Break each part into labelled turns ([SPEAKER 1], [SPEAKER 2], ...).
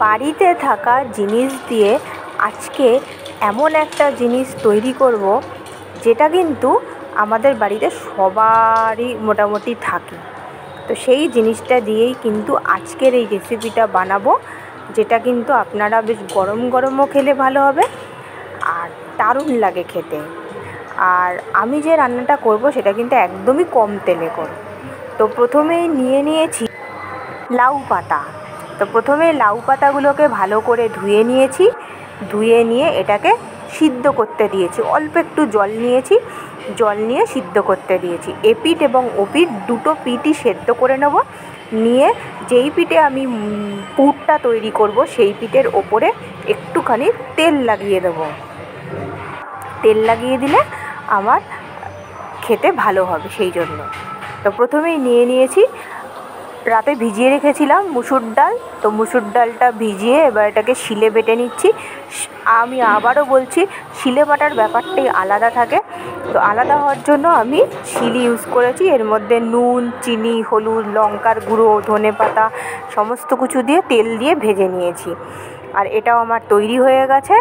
[SPEAKER 1] বাড়িতে থাকা জিনিস দিয়ে আজকে এমন একটা জিনিস তৈরি করব যেটা কিন্তু আমাদের বাড়িতে সবারই মোটামুটি থাকে। তো সেই জিনিসটা দিয়েই কিন্তু আজকের এই রেসিপিটা বানাবো, যেটা কিন্তু আপনারা বেশ গরম গরমও খেলে ভালো হবে আর দারুণ লাগে খেতে। আর আমি যে রান্নাটা করব সেটা কিন্তু একদমই কম তেলে করব। তো প্রথমেই নিয়ে নিয়েছি লাউ পাতা। তো প্রথমে লাউ পাতাগুলোকে ভালো করে ধুয়ে নিয়েছি, ধুয়ে নিয়ে এটাকে সিদ্ধ করতে দিয়েছি। অল্প একটু জল নিয়েছি, জল নিয়ে সিদ্ধ করতে দিয়েছি। এপিঠ এবং ওপিঠ দুটো পিঠই সেদ্ধ করে নেব। নিয়ে যেই পিঠে আমি পুরটা তৈরি করব সেই পিঠের ওপরে একটুখানি তেল লাগিয়ে দেবো। তেল লাগিয়ে দিলে আমার খেতে ভালো হবে সেই জন্য। তো প্রথমেই নিয়ে নিয়েছি, রাতে ভিজিয়ে রেখেছিলাম মুসুর ডাল। তো মুসুর ডালটা ভিজিয়ে এবার এটাকে শিলে বেটে নিচ্ছি। আমি আবারও বলছি, শিলে বাটার ব্যাপারটাই আলাদা থাকে। তো আলাদা হওয়ার জন্য আমি শিল ইউজ করেছি। এর মধ্যে নুন, চিনি, হলুদ, লঙ্কার গুঁড়ো, ধনেপাতা সমস্ত কিছু দিয়ে তেল দিয়ে ভেজে নিয়েছি। আর এটাও আমার তৈরি হয়ে গেছে।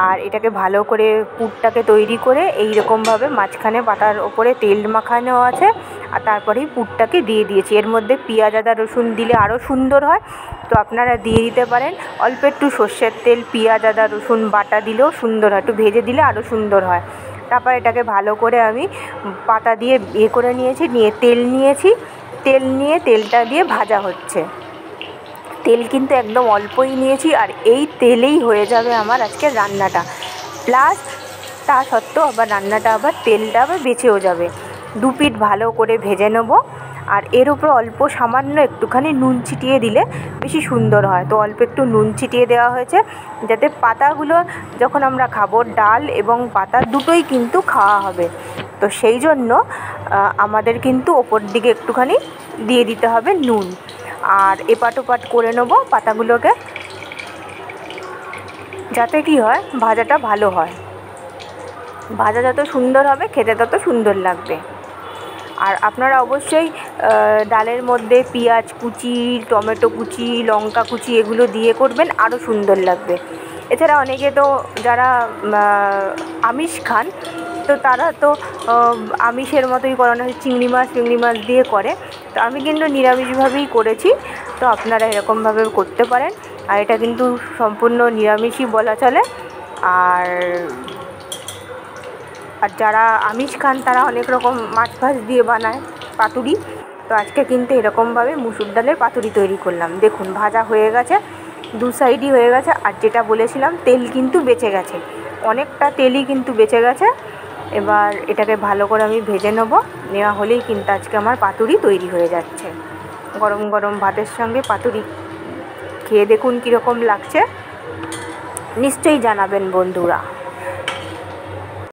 [SPEAKER 1] আর এটাকে ভালো করে পুরটাকে তৈরি করে এই রকমভাবে মাঝখানে পাতার ওপরে তেল মাখানো আছে, আর তারপরেই পুরটাকে দিয়ে দিয়েছি। এর মধ্যে পেঁয়াজ, আদা, রসুন দিলে আরও সুন্দর হয়, তো আপনারা দিয়ে দিতে পারেন। অল্প একটু সর্ষের তেল, পেঁয়াজ, আদা, রসুন বাটা দিলেও সুন্দর হয়, একটু ভেজে দিলে আরও সুন্দর হয়। তারপর এটাকে ভালো করে আমি পাতা দিয়ে করে নিয়েছি, নিয়ে তেল নিয়েছি। তেল নিয়ে তেলটা দিয়ে ভাজা হচ্ছে। তেল কিন্তু একদম অল্পই নিয়েছি, আর এই তেলেই হয়ে যাবে আমার আজকের রান্নাটা। প্লাস তা সত্ত্বেও আবার রান্নাটা আবার তেলটা আবার বেঁচেও যাবে। দু পিঠ ভালো করে ভেজে নেব। আর এর উপর অল্প সামান্য একটুখানি নুন ছিটিয়ে দিলে বেশি সুন্দর হয়। তো অল্প একটু নুন ছিটিয়ে দেওয়া হয়েছে, যাতে পাতাগুলো যখন আমরা খাবো, ডাল এবং পাতা দুটোই কিন্তু খাওয়া হবে। তো সেই জন্য আমাদের কিন্তু ওপর দিকে একটুখানি দিয়ে দিতে হবে নুন। আর এপাট ওপাট করে নেব পাতাগুলোকে, যাতে কি হয়, ভাজাটা ভালো হয়। ভাজা যত সুন্দর হবে খেতে তত সুন্দর লাগবে। আর আপনারা অবশ্যই ডালের মধ্যে পেঁয়াজ কুচি, টমেটো কুচি, লঙ্কা কুচি এগুলো দিয়ে করবেন, আরও সুন্দর লাগবে। এছাড়া অনেকে তো যারা আমিষ খান, তো তারা তো আমিষের মতোই করানো হয়, চিংড়ি মাছ দিয়ে করে। তো আমি কিন্তু নিরামিষভাবেই করেছি। তো আপনারা এরকমভাবে করতে পারেন। আর এটা কিন্তু সম্পূর্ণ নিরামিষই বলা চলে। আর যারা আমিষ খান তারা অনেক রকম মাছ ফাছ দিয়ে বানায় পাতুরি। তো আজকে কিন্তু এরকমভাবে মুসুর ডালের পাতুরি তৈরি করলাম। দেখুন ভাজা হয়ে গেছে, দু সাইডই হয়ে গেছে। আর যেটা বলেছিলাম, তেল কিন্তু বেঁচে গেছে, অনেকটা তেলই কিন্তু বেঁচে গেছে। এবার এটাকে ভালো করে আমি ভেজে নেওয়া হলেই কিন্তু আজকে আমার পাতুরি তৈরি হয়ে যাচ্ছে। গরম গরম ভাতের সঙ্গে পাতুরি খেয়ে দেখুন কীরকম লাগছে, নিশ্চয়ই জানাবেন বন্ধুরা।